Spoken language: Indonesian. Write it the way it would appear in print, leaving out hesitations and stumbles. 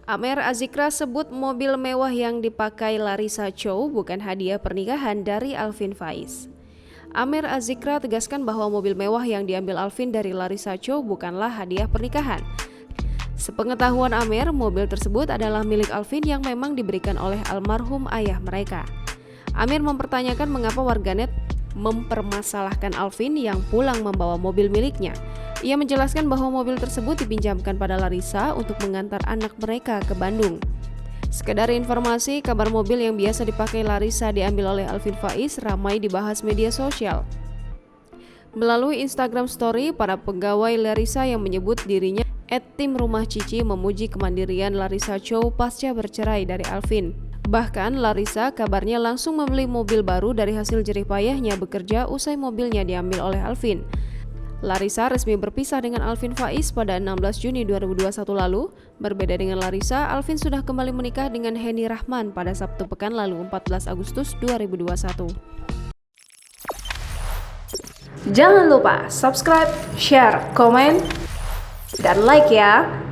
Amer Azikra sebut mobil mewah yang dipakai Larissa Chow bukan hadiah pernikahan dari Alvin Faiz. Amer Azikra tegaskan bahwa mobil mewah yang diambil Alvin dari Larissa Chow bukanlah hadiah pernikahan. Sepengetahuan Amer, mobil tersebut adalah milik Alvin yang memang diberikan oleh almarhum ayah mereka. Amer mempertanyakan mengapa warganet mempermasalahkan Alvin yang pulang membawa mobil miliknya. Ia menjelaskan bahwa mobil tersebut dipinjamkan pada Larissa untuk mengantar anak mereka ke Bandung. Sekedar informasi, kabar mobil yang biasa dipakai Larissa diambil oleh Alvin Faiz ramai dibahas media sosial. Melalui Instagram Story, para pegawai Larissa yang menyebut dirinya @tim Rumah Cici memuji kemandirian Larissa Chow pasca bercerai dari Alvin. Bahkan Larissa kabarnya langsung membeli mobil baru dari hasil jerih payahnya bekerja usai mobilnya diambil oleh Alvin. Larissa resmi berpisah dengan Alvin Faiz pada 16 Juni 2021 lalu. Berbeda dengan Larissa, Alvin sudah kembali menikah dengan Henny Rahman pada Sabtu pekan lalu 14 Agustus 2021. Jangan lupa subscribe, share, komen, dan like ya!